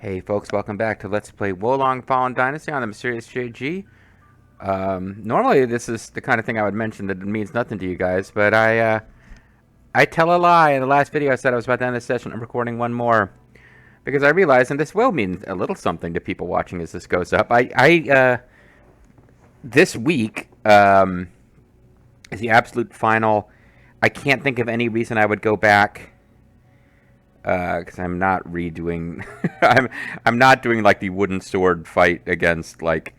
Hey folks, welcome back to Let's Play Wolong Fallen Dynasty on the Mysterious JG. Normally this is the kind of thing I would mention that means nothing to you guys, but I tell a lie. In the last video I said I was about to end this session. I'm recording one more. Because I realize, and this will mean a little something to people watching as this goes up, this week is the absolute final. I can't think of any reason I would go back because I'm not redoing. I'm not doing like the wooden sword fight against like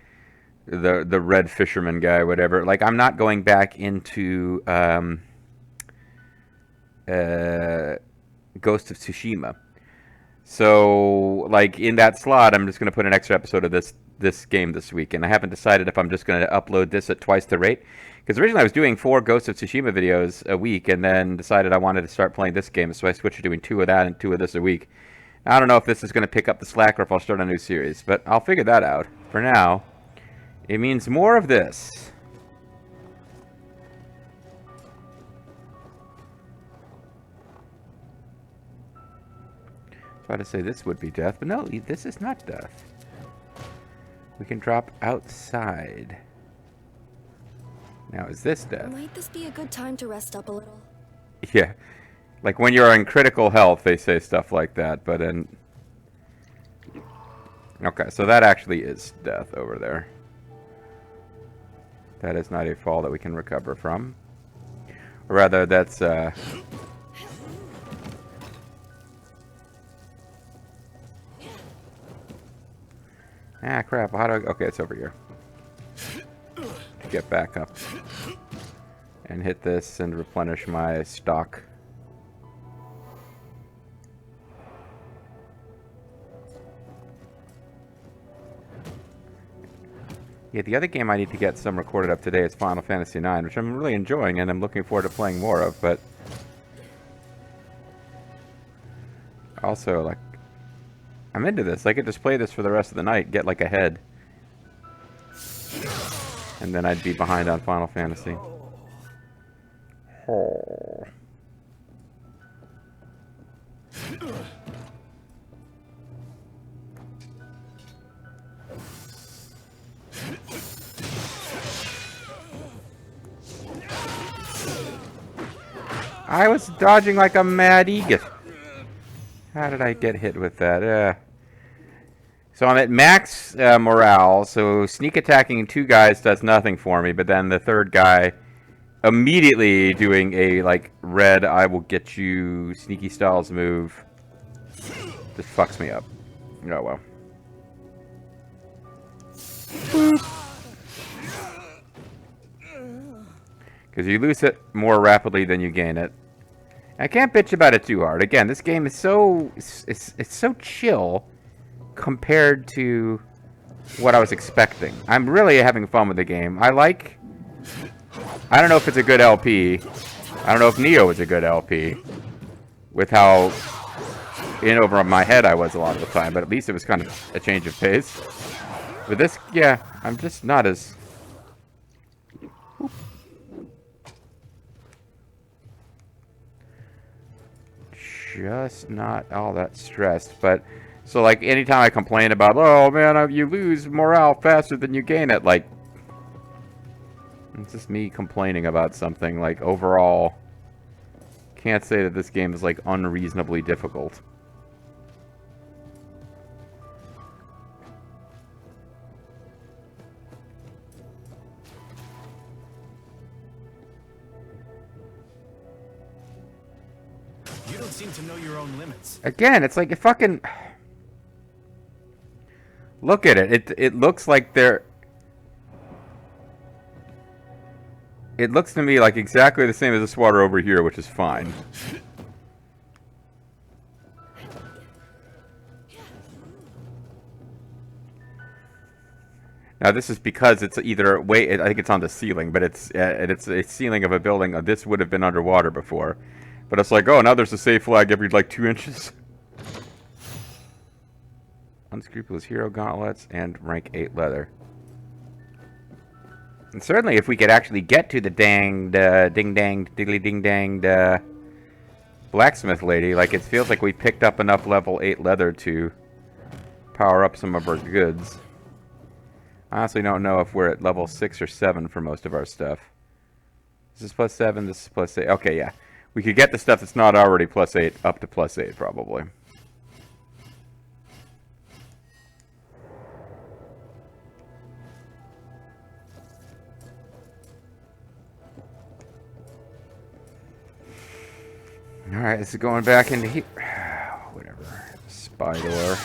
the red fisherman guy, whatever. Like I'm not going back into Ghost of Tsushima. So like in that slot, I'm just going to put an extra episode of this game this week, and I haven't decided if I'm just going to upload this at twice the rate. Because originally I was doing 4 Ghost of Tsushima videos a week, and then decided I wanted to start playing this game, so I switched to doing 2 of that and 2 of this a week. I don't know if this is going to pick up the slack or if I'll start a new series, but I'll figure that out. For now, it means more of this. Try to say this would be death, but no, this is not death. We can drop outside. Now, is this death? Might this be a good time to rest up a little? Yeah. Like, when you're in critical health, they say stuff like that, but in... Okay, so that actually is death over there. That is not a fall that we can recover from. Or rather, that's, Ah, crap, how do I... Okay, it's over here. Get back up. And hit this and replenish my stock. Yeah, the other game I need to get some recorded up today is Final Fantasy IX, which I'm really enjoying and I'm looking forward to playing more of, but... Also, like... I'm into this. I could just play this for the rest of the night, get like ahead. And then I'd be behind on Final Fantasy. Oh. I was dodging like a mad eagle. How did I get hit with that? So I'm at max morale, so sneak attacking 2 guys does nothing for me, but then the 3rd guy immediately doing a, like, red I will get you sneaky styles move just fucks me up. Oh well. Because you lose it more rapidly than you gain it. I can't bitch about it too hard. Again, this game is so... It's so chill compared to what I was expecting. I'm really having fun with the game. I like... I don't know if it's a good LP. I don't know if Neo is a good LP. With how in over my head I was a lot of the time. But at least it was kind of a change of pace. With this, yeah, I'm just not as... Just not all that stressed, but so like anytime I complain about, oh man, you lose morale faster than you gain it, like it's just me complaining about something. Like overall, can't say that this game is like unreasonably difficult. You don't seem to know your own limits. Again, it's like it fucking... Look at it. It looks like they're... It looks to me like exactly the same as this water over here, which is fine. Now this is because it's either way. I think it's on the ceiling, but it's a ceiling of a building. This would have been underwater before. But it's like, oh, now there's a safe flag every, like, 2 inches. Unscrupulous hero gauntlets and rank 8 leather. And certainly if we could actually get to the danged, ding-danged, diggly-ding-danged, blacksmith lady, like, it feels like we picked up enough level 8 leather to power up some of our goods. I honestly don't know if we're at level 6 or 7 for most of our stuff. This is plus 7, this is plus 8. Okay, yeah. We could get the stuff that's not already plus 8 up to plus 8, probably. Alright, this is going back into here. Whatever. Spy door.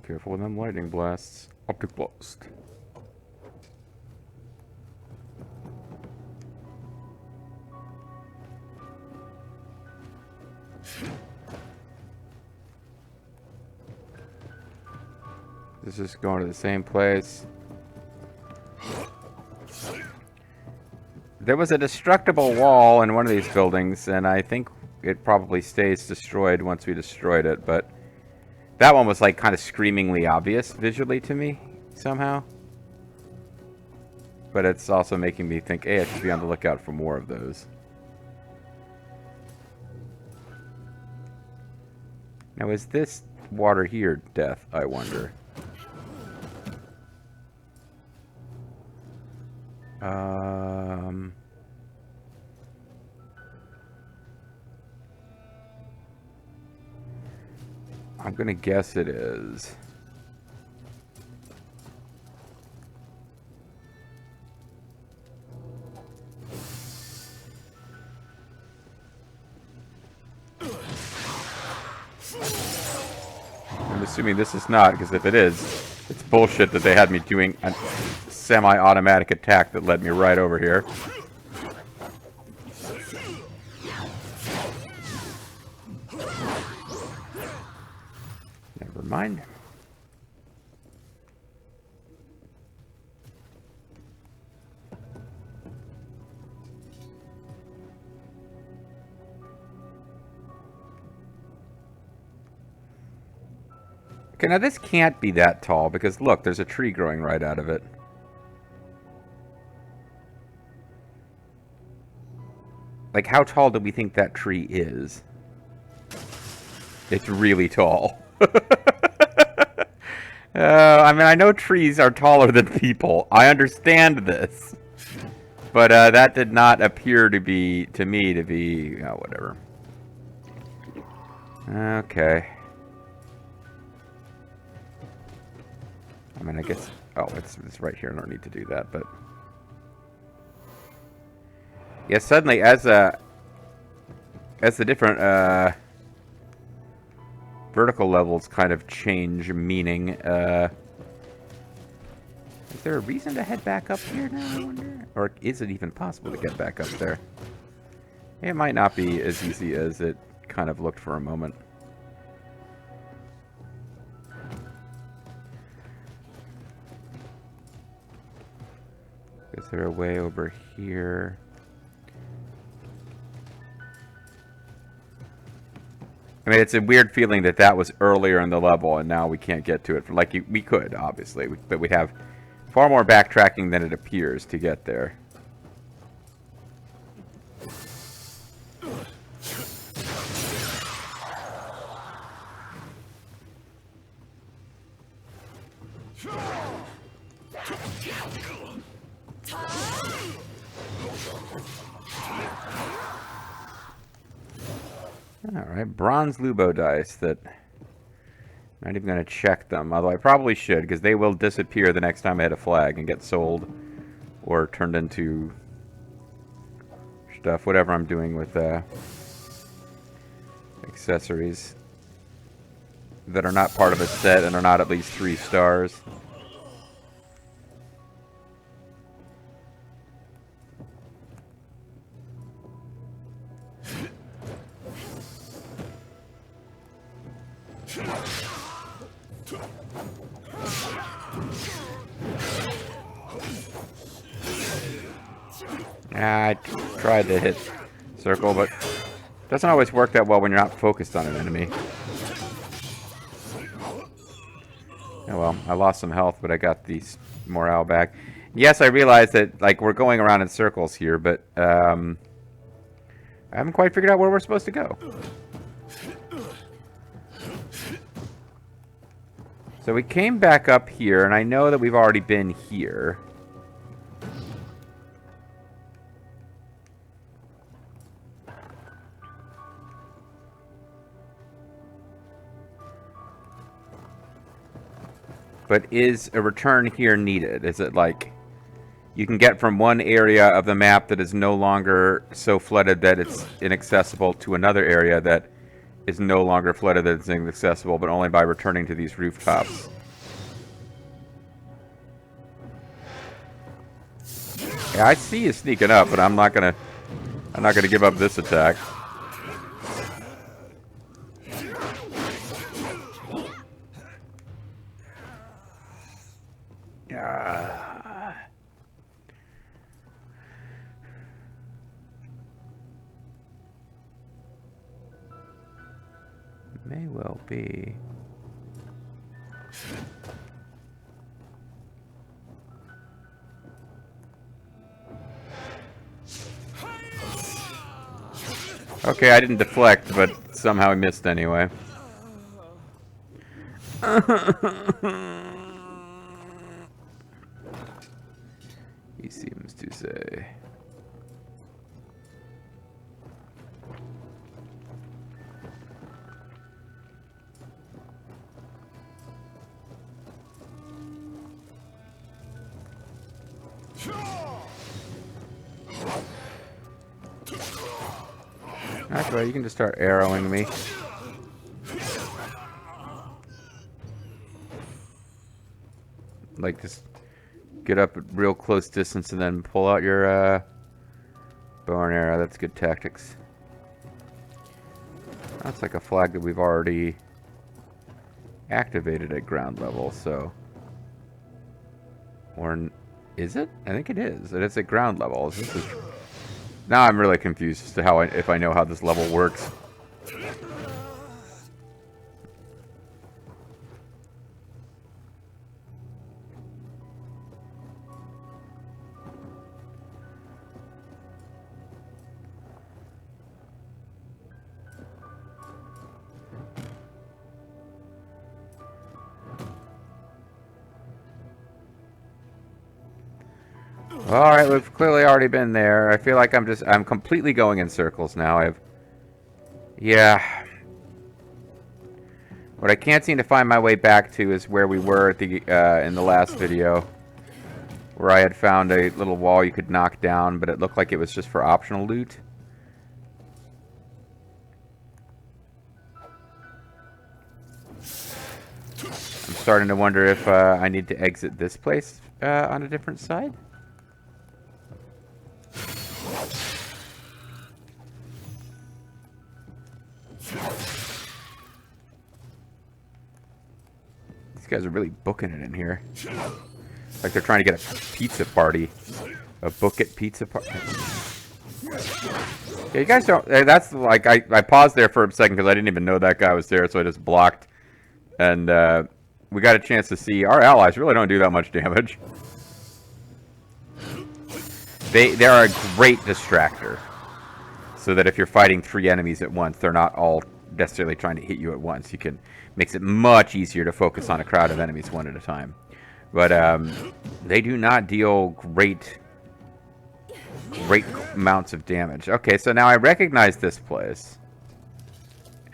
Careful with them lightning blasts. Optic blast. This is going to the same place. There was a destructible wall in one of these buildings, and I think it probably stays destroyed once we destroyed it, but that one was like kind of screamingly obvious visually to me, somehow. But it's also making me think, hey, I should be on the lookout for more of those. Now, is this water here death, I wonder? I'm gonna guess it is. I'm assuming this is not, because if it is, it's bullshit that they had me doing a semi-automatic attack that led me right over here. Never mind. Okay, now this can't be that tall, because look, there's a tree growing right out of it. Like, how tall do we think that tree is? It's really tall. I mean, I know trees are taller than people. I understand this. But that did not appear to be, to me, to be, oh, whatever. Okay. I mean, I guess, oh, it's right here. I don't need to do that, but... Yeah, suddenly, as the different, vertical levels kind of change meaning, is there a reason to head back up here now, I wonder? Or is it even possible to get back up there? It might not be as easy as it kind of looked for a moment. Is there a way over here? I mean, it's a weird feeling that that was earlier in the level, and now we can't get to it. Like, we could, obviously, but we'd have far more backtracking than it appears to get there. Alright, bronze Lubo dice that... Not even going to check them, although I probably should, because they will disappear the next time I hit a flag and get sold or turned into stuff, whatever I'm doing with accessories that are not part of a set and are not at least 3 stars. I tried to hit circle, but it doesn't always work that well when you're not focused on an enemy. Oh well, I lost some health, but I got the morale back. Yes, I realize that, like, we're going around in circles here, but I haven't quite figured out where we're supposed to go. So we came back up here, and I know that we've already been here. But is a return here needed? Is it like you can get from one area of the map that is no longer so flooded that it's inaccessible to another area that is no longer flooded that it's inaccessible, but only by returning to these rooftops? Yeah, I see you sneaking up, but I'm not gonna give up this attack. May well be. Okay, I didn't deflect, but somehow I missed anyway. He seems to say. That's right, you can just start arrowing me. Like, just get up at real close distance and then pull out your bow and arrow. That's good tactics. That's like a flag that we've already activated at ground level, so... Or is it? I think it is. It is at ground level. This is... Now I'm really confused as to how if I know how this level works. Alright, we've clearly already been there. I feel like I'm completely going in circles now. Yeah. What I can't seem to find my way back to is where we were at the, in the last video. Where I had found a little wall you could knock down, but it looked like it was just for optional loot. I'm starting to wonder if I need to exit this place on a different side. These guys are really booking it in here. Like they're trying to get a pizza party. A book it pizza party. Yeah, you guys don't... That's like... I paused there for a second because I didn't even know that guy was there, so I just blocked. And we got a chance to see our allies really don't do that much damage. They're a great distractor. So that if you're fighting 3 enemies at once, they're not all necessarily trying to hit you at once. You can... Makes it much easier to focus on a crowd of enemies one at a time. But they do not deal great amounts of damage. Okay, so now I recognize this place.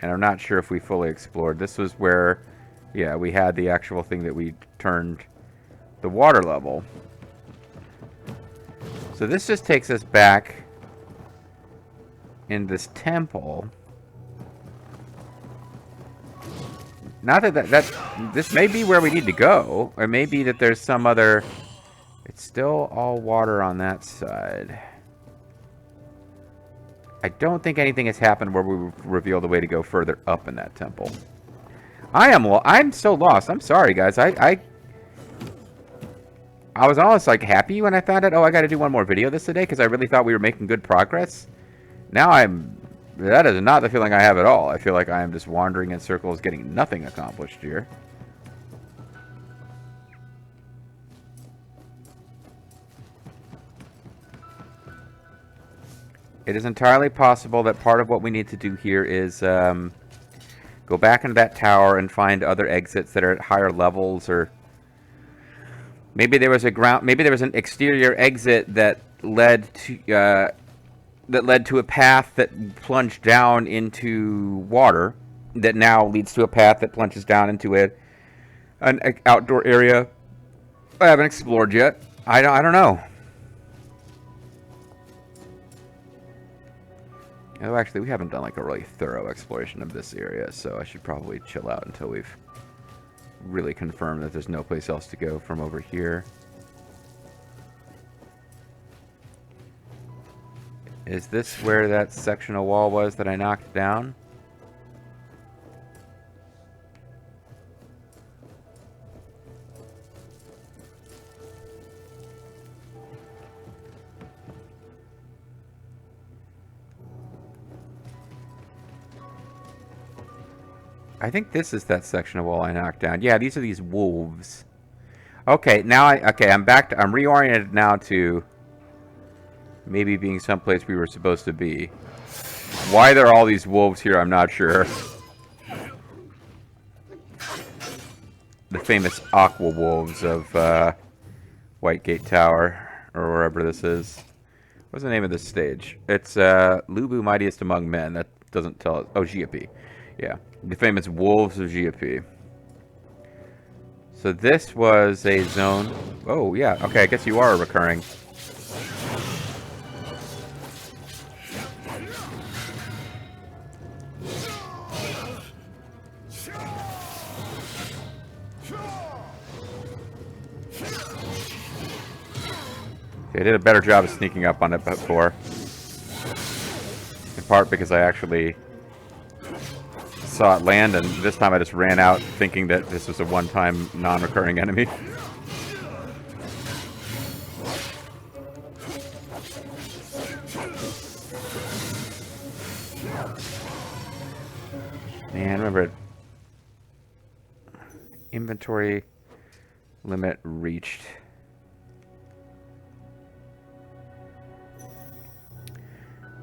And I'm not sure if we fully explored. This was where, yeah, we had the actual thing that we turned the water level. So this just takes us back in this temple. Not that this may be where we need to go, or maybe that there's some other... It's still all water on that side. I don't think anything has happened where we reveal the way to go further up in that temple. I'm so lost. I'm sorry, guys. I was almost like happy when I found out, oh, I got to do one more video this today because I really thought we were making good progress. Now that is not the feeling I have at all. I feel like I am just wandering in circles, getting nothing accomplished here. It is entirely possible that part of what we need to do here is go back into that tower and find other exits that are at higher levels, or maybe there was an exterior exit that led to a path that plunged down into water, that now leads to a path that plunges down into an outdoor area I haven't explored yet. I don't know. Oh, actually, we haven't done like a really thorough exploration of this area, so I should probably chill out until we've really confirmed that there's no place else to go from over here. Is this where that section of wall was that I knocked down? I think this is that section of wall I knocked down. Yeah, these are these wolves. Okay, now I'm back I'm reoriented now to maybe being someplace we were supposed to be. Why there are all these wolves here, I'm not sure. The famous aqua wolves of Whitegate Tower, or wherever this is. What's the name of this stage? It's Lubu, Mightiest Among Men. That doesn't tell us. Oh, GP. Yeah, the famous wolves of GP. So this was a zone. Oh, yeah. Okay, I guess you are recurring. I did a better job of sneaking up on it before. In part because I actually saw it land, and this time I just ran out thinking that this was a one-time non-recurring enemy. Man, remember it. Inventory limit reached.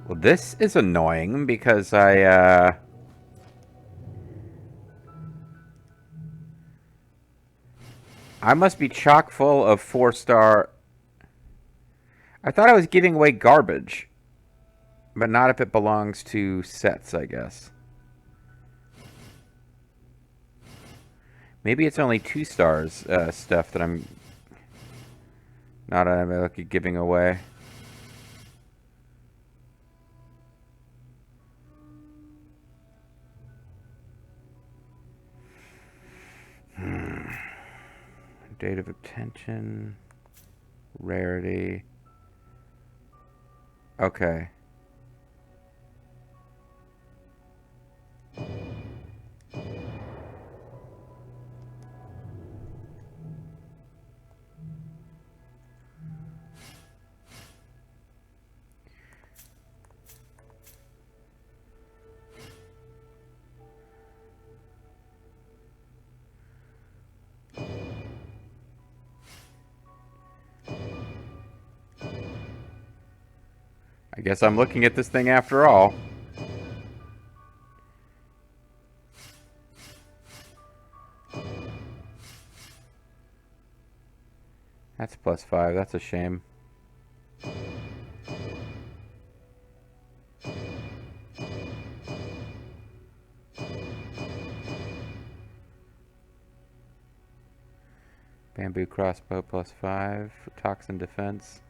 Well, this is annoying because I must be chock full of 4-star. I thought I was giving away garbage, but not if it belongs to sets, I guess. Maybe it's only 2 stars stuff that I'm not giving away. Date of obtention, rarity. Okay. I guess I'm looking at this thing after all. That's +5. That's a shame. Bamboo crossbow +5. Toxin defense.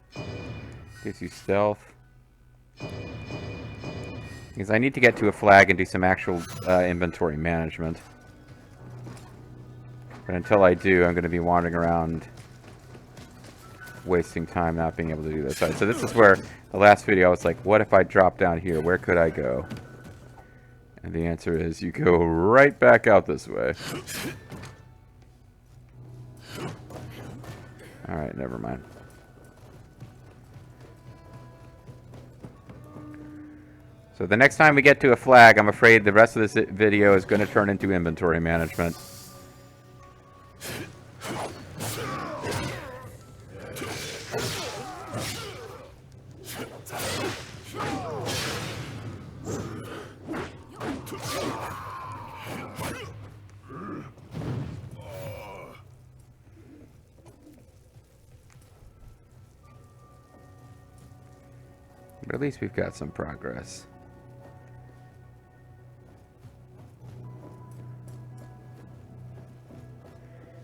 Gives you stealth. Because I need to get to a flag and do some actual inventory management. But until I do, I'm going to be wandering around wasting time not being able to do this. All right, so this is where the last video I was like, what if I drop down here? Where could I go? And the answer is you go right back out this way. Alright, never mind. So the next time we get to a flag, I'm afraid the rest of this video is going to turn into inventory management. But at least we've got some progress.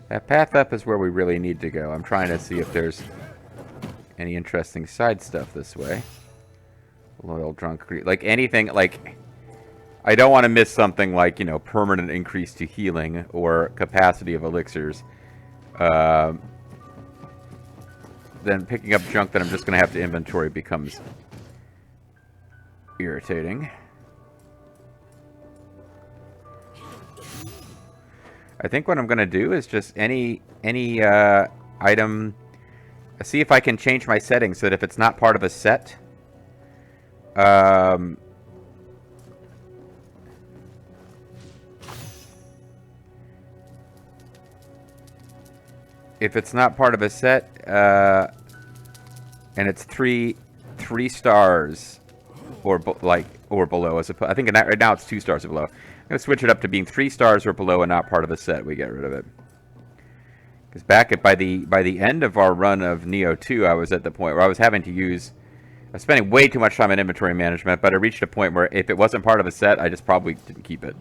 That path up is where we really need to go. I'm trying to see if there's any interesting side stuff this way. Loyal drunk, like anything, like I don't want to miss something like, you know, permanent increase to healing or capacity of elixirs. Then picking up junk that I'm just going to have to inventory becomes irritating. I think what I'm going to do is just any item, see if I can change my settings so that if it's not part of a set, if it's not part of a set, and it's three stars or below, as I think right now it's 2 stars or below. I'm going to switch it up to being 3 stars or below and not part of a set. We get rid of it. Because by the end of our run of Neo 2, I was at the point where I was having to use... I was spending way too much time in inventory management, but I reached a point where if it wasn't part of a set, I just probably didn't keep it.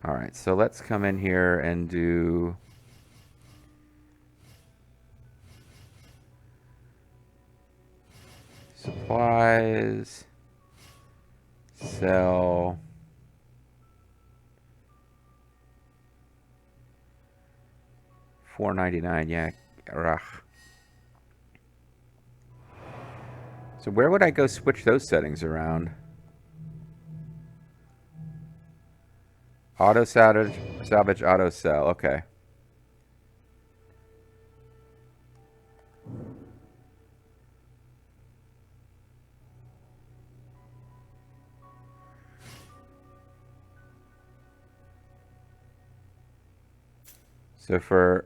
Alright, so let's come in here and do... supplies, sell, $4.99. Yeah, ugh. So where would I go switch those settings around? Auto salvage, auto sell. Okay. So for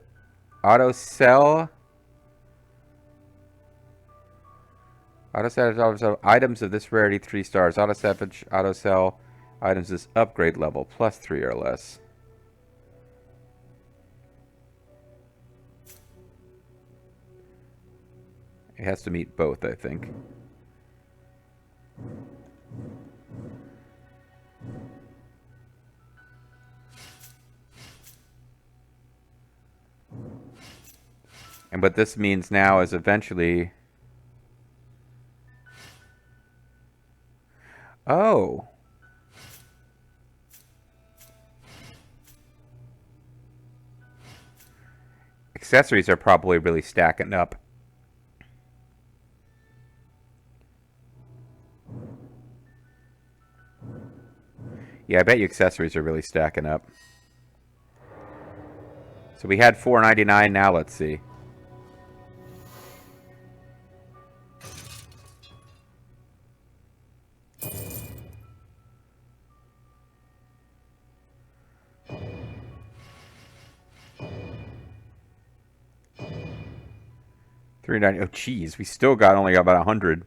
auto salvage, items of this rarity 3 stars. Auto salvage, auto sell items this upgrade level +3 or less. It has to meet both, I think. And what this means now is eventually... Oh! Accessories are probably really stacking up. Yeah, I bet you accessories are really stacking up. So we had $4.99, now let's see. $3.90. Oh, geez, we still only got about 100.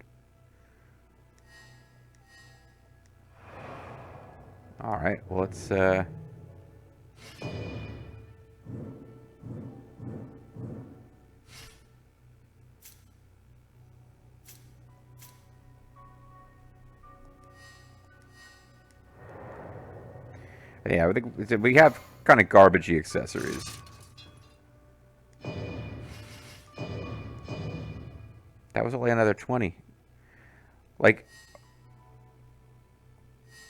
All right, well, let's yeah, I think we have kind of garbagey accessories. That was only another 20. Like,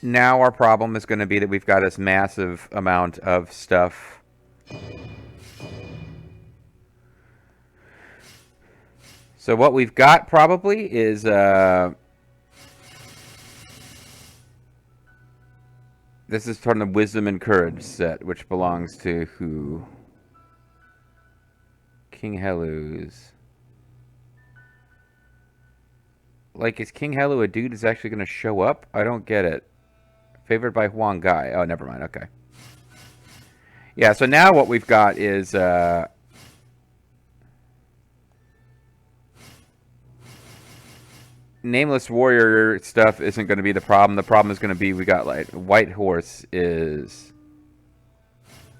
now our problem is going to be that we've got this massive amount of stuff. So what we've got probably is this is from the Wisdom and Courage set, which belongs to who? King Helu's. Like, is King Helu a dude who's actually going to show up? I don't get it. Favored by Huang Gai. Oh, never mind. Okay. Yeah, so now what we've got is... Nameless Warrior stuff isn't going to be the problem. The problem is going to be we got, like, White Horse is...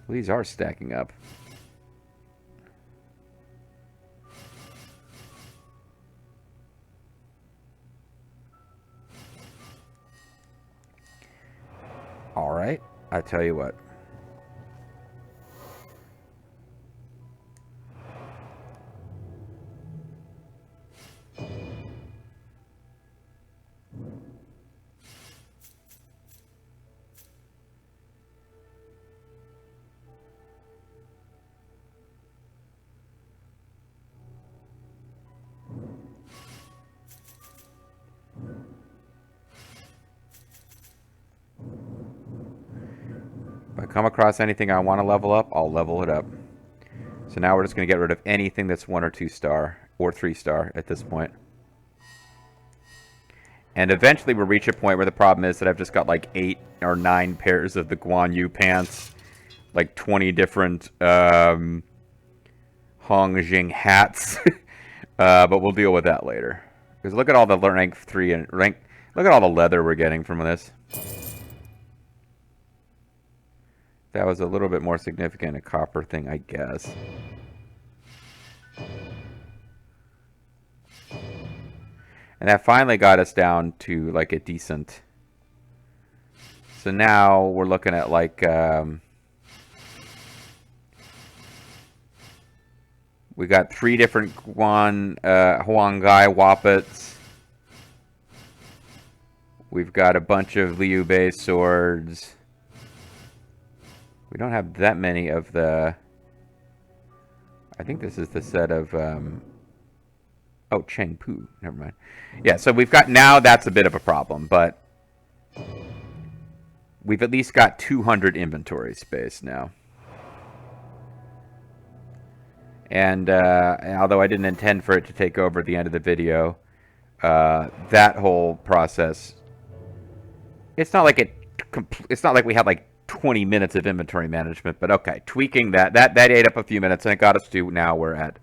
Well, these are stacking up. I tell you what. If I come across anything I want to level up, I'll level it up. So now we're just going to get rid of anything that's 1 or 2 star, or 3 star at this point. And eventually we'll reach a point where the problem is that I've just got like 8 or 9 pairs of the Guan Yu pants, like 20 different Hong Jing hats. But we'll deal with that later. Because look at all the rank 3 and rank. Look at all the leather we're getting from this. That was a little bit more significant a copper thing, I guess. And that finally got us down to like a decent. So now we're looking at like we got 3 different Huangai Wappets. We've got a bunch of Liu Bei swords. We don't have that many of the... I think this is the set of... oh, Cheng Pu. Never mind. Yeah, so we've got... Now that's a bit of a problem, but... We've at least got 200 inventory space now. And although I didn't intend for it to take over at the end of the video, that whole process... It's not like it's not like we had like 20 minutes of inventory management, but okay, tweaking that ate up a few minutes, and it got us to now we're at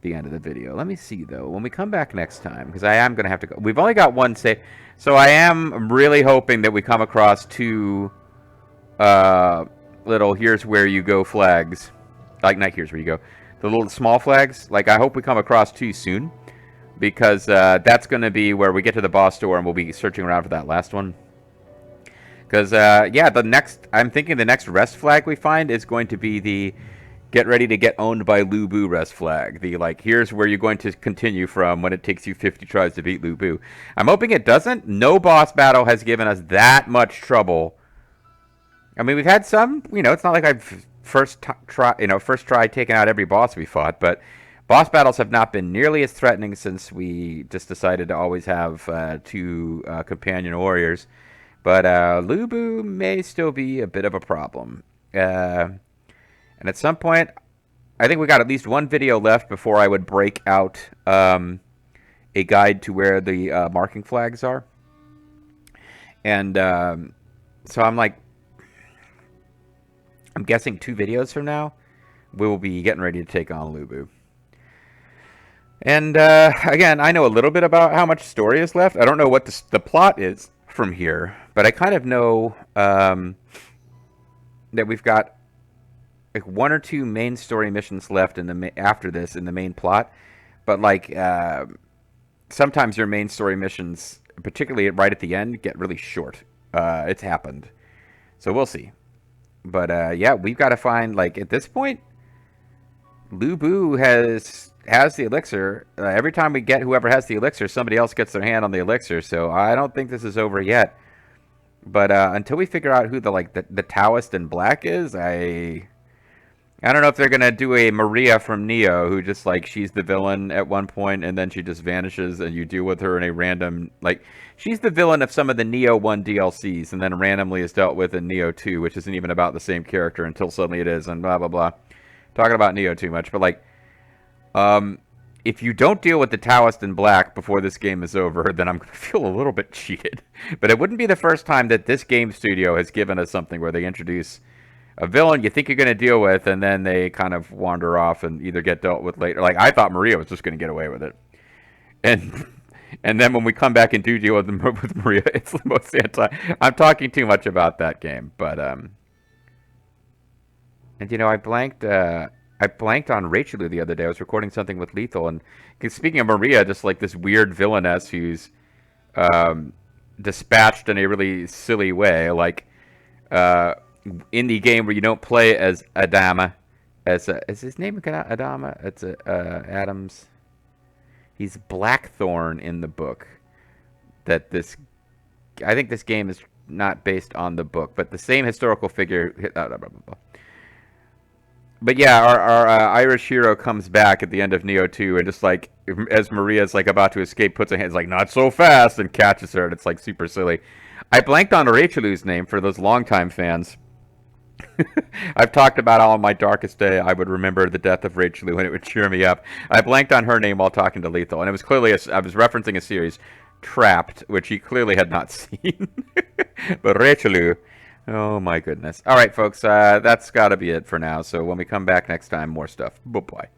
the end of the video. Let me see though, when we come back next time, because I am going to have to go. We've only got 1 save, so I am really hoping that we come across 2 little here's where you go flags, like not here's where you go, the little small flags. Like I hope we come across 2 soon, because that's going to be where we get to the boss door and we'll be searching around for that last one. Because, yeah, I'm thinking the next rest flag we find is going to be the get ready to get owned by Lu Bu rest flag. The, like, here's where you're going to continue from when it takes you 50 tries to beat Lu Bu. I'm hoping it doesn't. No boss battle has given us that much trouble. I mean, we've had some, it's not like I've first try taking out every boss we fought, but boss battles have not been nearly as threatening since we just decided to always have 2 companion warriors. But Lu Bu may still be a bit of a problem. And at some point, I think we got at least 1 video left before I would break out a guide to where the marking flags are. And so I'm guessing 2 videos from now, we will be getting ready to take on Lu Bu. And again, I know a little bit about how much story is left. I don't know what the plot is from here, but I kind of know that we've got like 1 or 2 main story missions left after this in the main plot. But like sometimes your main story missions, particularly right at the end, get really short. It's happened, so we'll see. But yeah, we've got to find, like, at this point, Lu Bu has the elixir. Every time we get whoever has the elixir, somebody else gets their hand on the elixir. So I don't think this is over yet. But until we figure out who the Taoist in black is, I don't know if they're gonna do a Maria from Neo, who just like she's the villain at one point and then she just vanishes and you deal with her in a random, like, she's the villain of some of the Neo 1 DLCs and then randomly is dealt with in Neo 2, which isn't even about the same character until suddenly it is, and blah blah blah. Talking about Neo too much, but like, if you don't deal with the Taoist in black before this game is over, then I'm going to feel a little bit cheated. But it wouldn't be the first time that this game studio has given us something where they introduce a villain you think you're going to deal with, and then they kind of wander off and either get dealt with later. Like, I thought Maria was just going to get away with it. And then when we come back and do deal with Maria, it's the most I'm talking too much about that game. But, and I blanked on Rachelu the other day. I was recording something with Lethal, and speaking of Maria, just like this weird villainess who's dispatched in a really silly way. Like, indie game where you don't play as Adama. Is his name Adama? It's Adams. He's Blackthorn in the book. I think this game is not based on the book, but the same historical figure. But yeah, our Irish hero comes back at the end of Neo 2, and just like as Maria's like about to escape, puts her hands like not so fast and catches her, and it's like super silly. I blanked on Rachaelu's name for those longtime fans. I've talked about how on my darkest day I would remember the death of Rachaelu and it would cheer me up. I blanked on her name while talking to Lethal, and it was clearly I was referencing a series, Trapped, which he clearly had not seen. But Rachaelu, oh my goodness. All right, folks, that's got to be it for now. So when we come back next time, more stuff. Bye-bye.